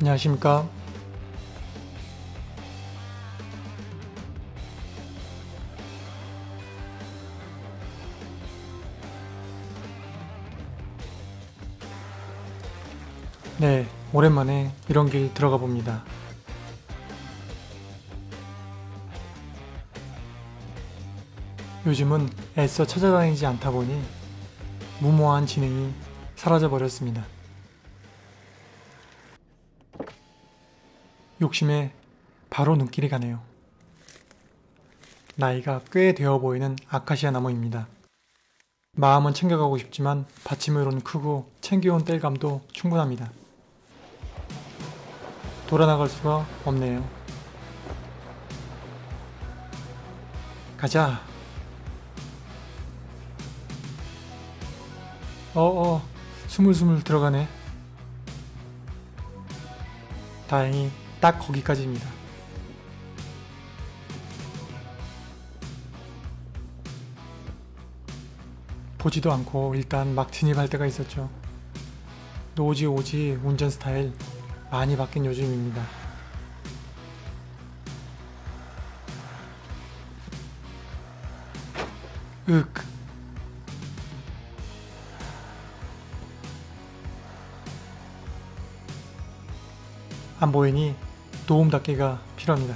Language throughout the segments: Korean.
안녕하십니까. 네, 오랜만에 이런 길 들어가 봅니다. 요즘은 애써 찾아다니지 않다 보니 무모한 진행이 사라져 버렸습니다. 욕심에 바로 눈길이 가네요. 나이가 꽤 되어 보이는 아카시아 나무입니다. 마음은 챙겨가고 싶지만 받침으로는 크고 챙겨온 땔감도 충분합니다. 돌아나갈 수가 없네요. 가자. 스물스물 들어가네. 다행히 딱 거기까지입니다. 보지도 않고 일단 막 진입할 때가 있었죠. 노지오지 운전 스타일 많이 바뀐 요즘입니다. 윽. 안 보이니 도움 닫기가 필요합니다.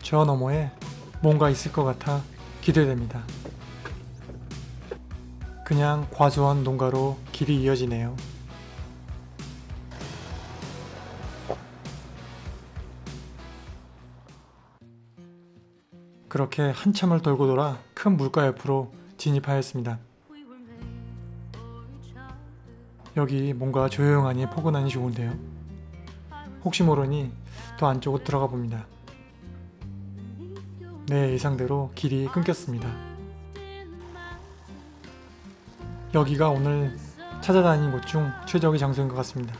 저 너머에 뭔가 있을 것 같아 기대됩니다. 그냥 과수원 농가로 길이 이어지네요. 그렇게 한참을 돌고 돌아 큰 물가 옆으로 진입하였습니다. 여기 뭔가 조용하니 포근하니 좋은데요. 혹시 모르니 더 안쪽으로 들어가 봅니다. 내 예상대로 길이 끊겼습니다. 여기가 오늘 찾아다닌 곳 중 최적의 장소인 것 같습니다.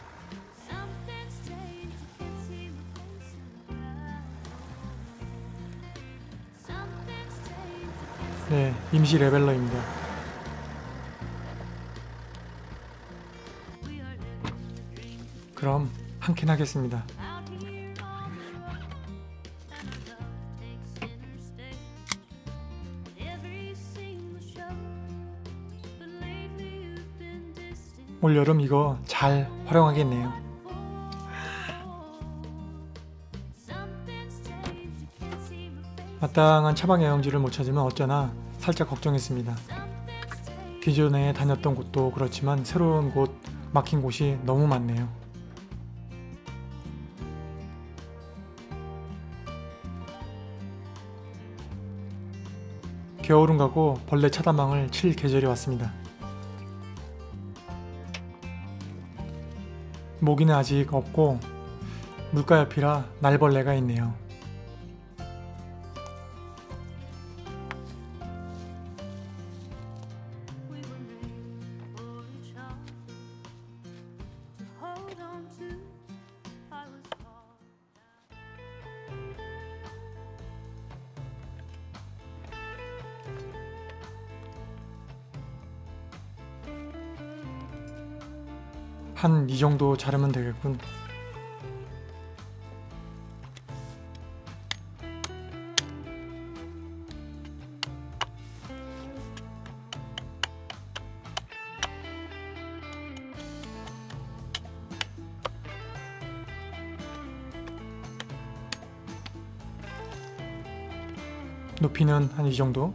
네, 임시 레벨러입니다. 그럼 한 캔 하겠습니다. 올여름 이거 잘 활용하겠네요. 마땅한 차박 여행지를 못 찾으면 어쩌나 살짝 걱정했습니다. 기존에 다녔던 곳도 그렇지만 새로운 곳, 막힌 곳이 너무 많네요. 겨울은 가고 벌레 차단망을 칠 계절이 왔습니다. 모기는 아직 없고 물가 옆이라 날벌레가 있네요. 한 이 정도 자르면 되겠군. 높이는 한 이 정도.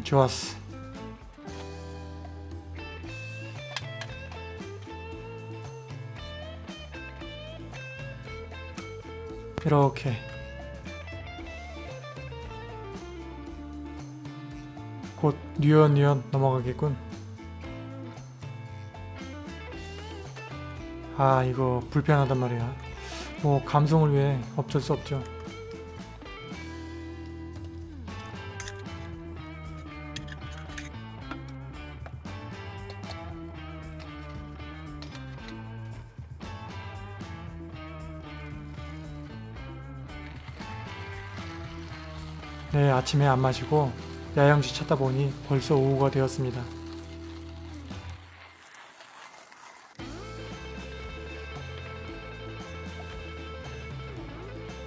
좋았어. 이렇게 곧 뉘엿뉘엿 넘어가겠군. 아, 이거 불편하단 말이야. 뭐 감성을 위해 어쩔 수 없죠. 네, 아침에 안 마시고 야영지 찾다 보니 벌써 오후가 되었습니다.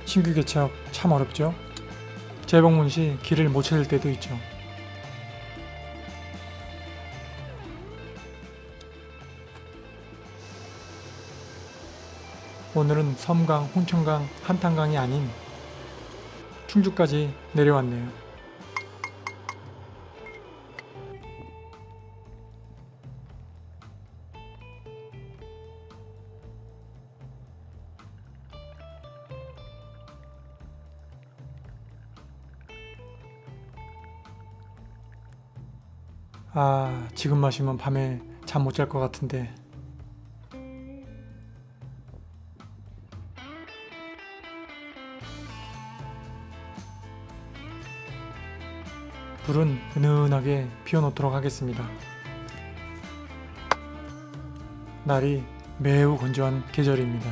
신규 개척 참 어렵죠? 재방문 시 길을 못 찾을 때도 있죠. 오늘은 섬강, 홍천강, 한탄강이 아닌 충주까지 내려왔네요. 아, 지금 마시면 밤에 잠 못 잘 것 같은데. 불은 은은하게 피워놓도록 하겠습니다. 날이 매우 건조한 계절입니다.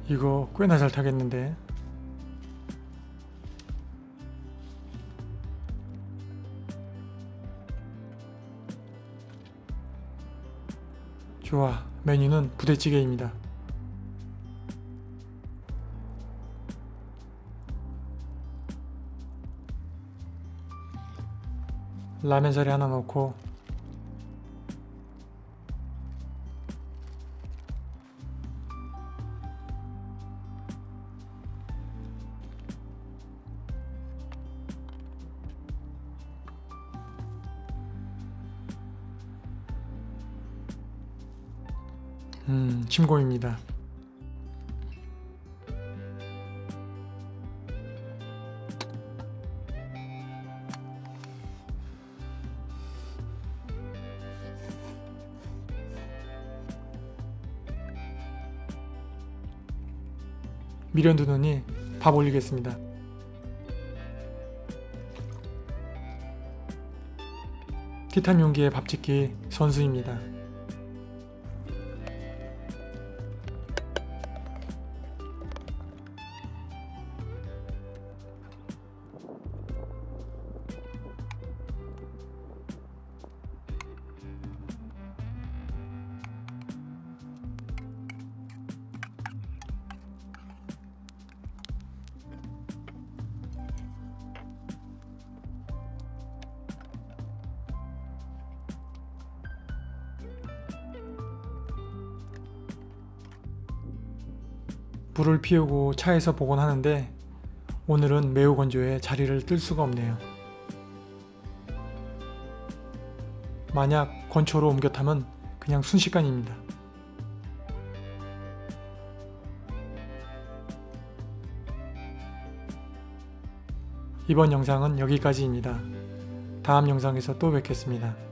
이거 꽤나 잘 타겠는데. 좋아, 메뉴는 부대찌개입니다. 라면 사리 하나 넣고 침고입니다. 미련 두느니 밥 올리겠습니다. 티탄 용기에 밥 짓기 선수입니다. 불을 피우고 차에서 복원하는데 오늘은 매우 건조해 자리를 뜰 수가 없네요. 만약 건초로 옮겨 타면 그냥 순식간입니다. 이번 영상은 여기까지입니다. 다음 영상에서 또 뵙겠습니다.